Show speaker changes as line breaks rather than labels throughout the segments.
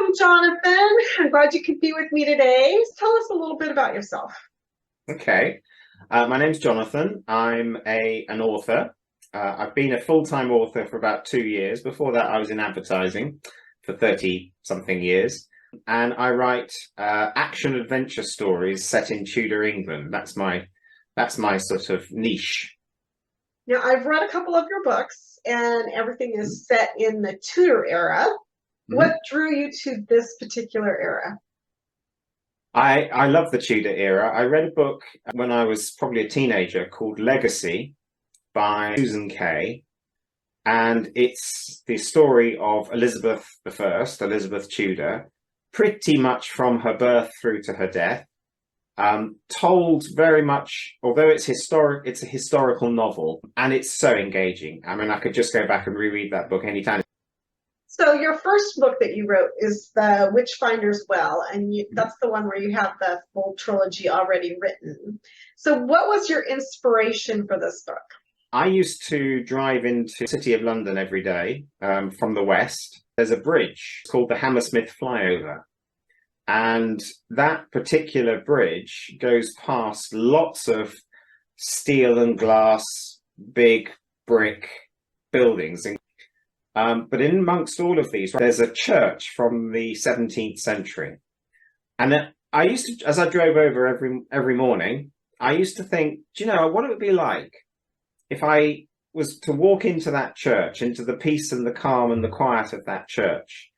Welcome, Jonathan. I'm glad you could be with me today. Tell us a little bit about yourself.
Okay. My name's Jonathan. I'm an author. I've been a full-time author for about 2 years. Before that, I was in advertising for 30-something years. And I write action-adventure stories set in Tudor England. That's my sort of niche.
Now, I've read a couple of your books, and everything is set in the Tudor era. What drew you to this particular era?
I love the Tudor era. I read a book when I was probably a teenager called Legacy by Susan Kay, and it's the story of Elizabeth I, Elizabeth Tudor, pretty much from her birth through to her death, told very much, although it's a historical novel, and it's so engaging. I mean, I could just go back and reread that book anytime.
So your first book that you wrote is the Witchfinder as well, and that's the one where you have the full trilogy already written. So what was your inspiration for this book?
I used to drive into the City of London every day from the west. There's a bridge called the Hammersmith Flyover, and that particular bridge goes past lots of steel and glass, big brick buildings. But in amongst all of these, there's a church from the 17th century. And I used to, as I drove over every morning, I used to think, do you know, what it would be like if I was to walk into that church, into the peace and the calm and the quiet of that church.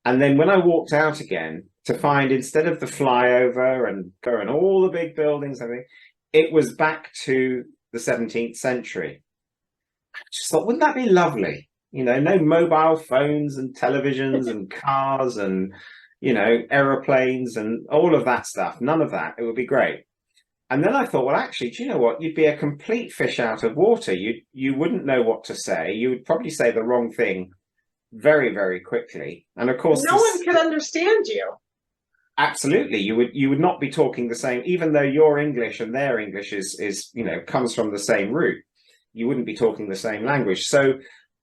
And then when I walked out again, to find instead of the flyover and going all the big buildings, everything, it was back to the 17th century. I just thought, wouldn't that be lovely? You know, no mobile phones and televisions and cars and, you know, aeroplanes and all of that stuff. None of that. It would be great. And then I thought, well, actually, do you know what? You'd be a complete fish out of water. You wouldn't know what to say. You would probably say the wrong thing very, very quickly. And of course,
no one could understand you.
Absolutely. You would not be talking the same, even though your English and their English is, you know, comes from the same root. You wouldn't be talking the same language. So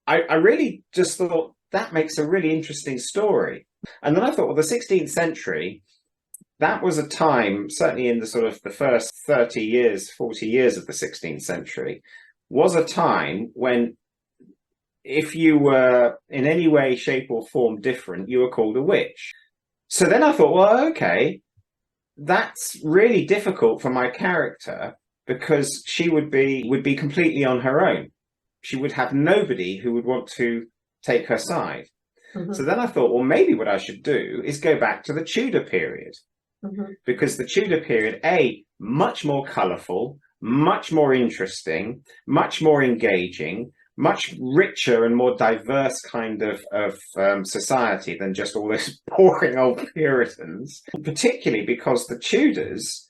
I really just thought that makes a really interesting story. And then I thought, well, the 16th century, that was a time, certainly in the sort of the first 30 years, 40 years of the 16th century, was a time when if you were in any way, shape or form different, you were called a witch. So then I thought, well, okay, that's really difficult for my character because she would be completely on her own. She would have nobody who would want to take her side. So then I thought, well, maybe what I should do is go back to the Tudor period. Because the Tudor period, much more colourful, much more interesting, much more engaging, much richer and more diverse kind of society than just all those boring old Puritans, particularly because the Tudors,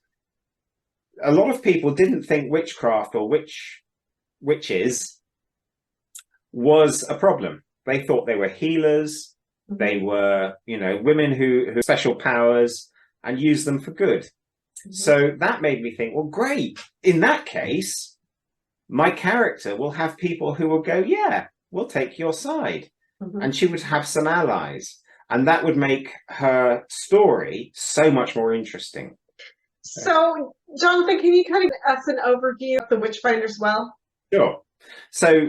a lot of people didn't think witchcraft or witches was a problem. They thought they were healers. They were, you know, women who had special powers and used them for good. So that made me think, well, great. In that case, my character will have people who will go, yeah, we'll take your side. And she would have some allies. And that would make her story so much more interesting.
So, Jonathan, can you kind of give us an overview of the Witchfinder as well?
Sure. So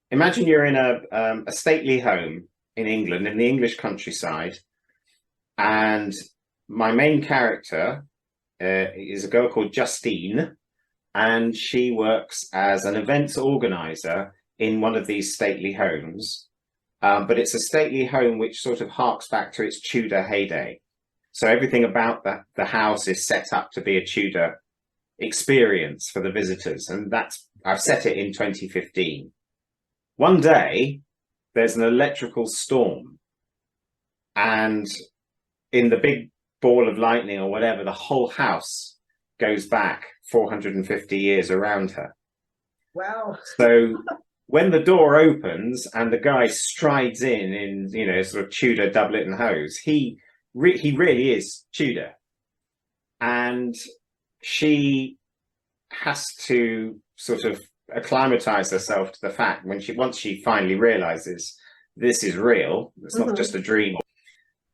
imagine you're in a stately home in England, in the English countryside, and my main character is a girl called Justine, and she works as an events organizer in one of these stately homes. But it's a stately home which sort of harks back to its Tudor heyday. So everything about the house is set up to be a Tudor experience for the visitors, and I've set it in 2015. One day, there's an electrical storm, and in the big ball of lightning or whatever, the whole house goes back 450 years around her.
Wow.
So when the door opens and the guy strides in, you know, sort of Tudor doublet and hose, he really is Tudor. And she has to sort of acclimatize herself to the fact once she finally realizes this is real, it's not just a dream.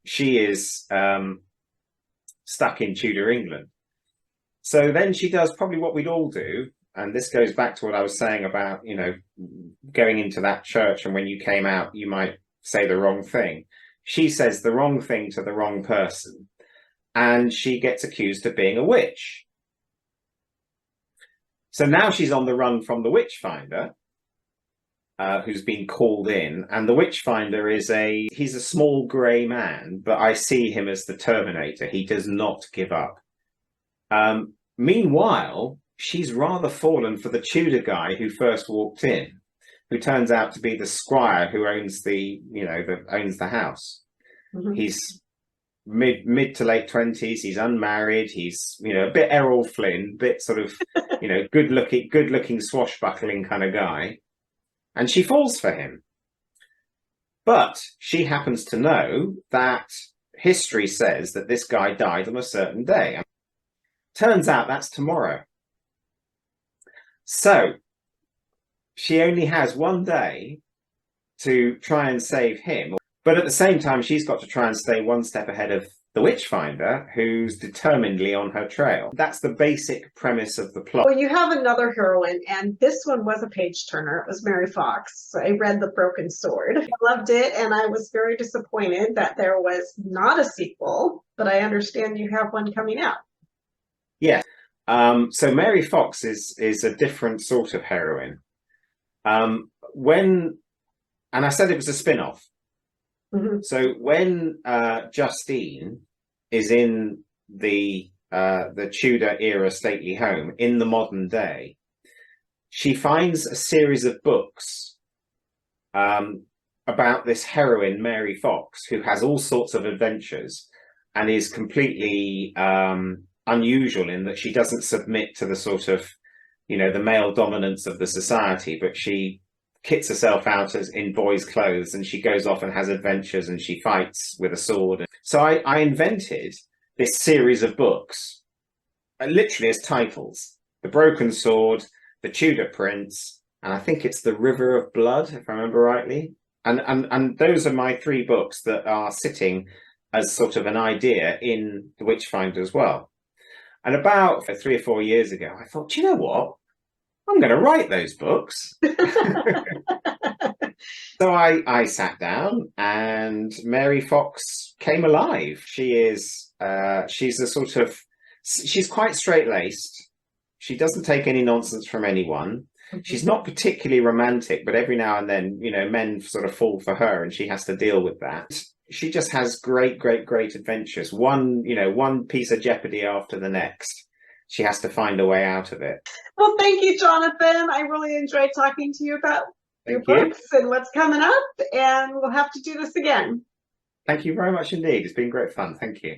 she is stuck in Tudor England. So then she does probably what we'd all do, and this goes back to what I was saying about, you know, going into that church and when you came out, you might say the wrong thing. She says the wrong thing to the wrong person, and she gets accused of being a witch. So now she's on the run from the Witchfinder, who's been called in, and the Witchfinder he's a small grey man, but I see him as the Terminator. He does not give up. Meanwhile, she's rather fallen for the Tudor guy who first walked in, who turns out to be the squire who owns owns the house. Mm-hmm. He's mid to late 20s. He's unmarried. He's, you know, a bit Errol Flynn, bit sort of, you know, good looking swashbuckling kind of guy. And she falls for him. But she happens to know that history says that this guy died on a certain day. Turns out that's tomorrow. So she only has one day to try and save him. But at the same time, she's got to try and stay one step ahead of the Witchfinder, who's determinedly on her trail. That's the basic premise of the plot.
Well, you have another heroine, and this one was a page turner. It was Mary Fox. I read The Broken Sword. I loved it, and I was very disappointed that there was not a sequel, but I understand you have one coming out.
Yeah. So Mary Fox is a different sort of heroine. And I said it was a spin-off. Mm-hmm. So when Justine is in the Tudor era stately home in the modern day, she finds a series of books about this heroine, Mary Fox, who has all sorts of adventures and is completely unusual in that she doesn't submit to the sort of, you know, the male dominance of the society, but she kits herself out as in boys' clothes, and she goes off and has adventures, and she fights with a sword. So I invented this series of books, literally as titles: The Broken Sword, The Tudor Prince, and I think it's The River of Blood, if I remember rightly. And those are my three books that are sitting as sort of an idea in The Witchfinder as well. And about 3 or 4 years ago, I thought, do you know what? I'm going to write those books. So I sat down, and Mary Fox came alive. She's quite straight-laced. She doesn't take any nonsense from anyone. Mm-hmm. She's not particularly romantic, but every now and then, you know, men sort of fall for her, and she has to deal with that. She just has great adventures. One piece of jeopardy after the next. She has to find a way out of it.
Well, thank you, Jonathan. I really enjoyed talking to you about your books and what's coming up, and we'll have to do this again.
Thank you very much indeed. It's been great fun. Thank you.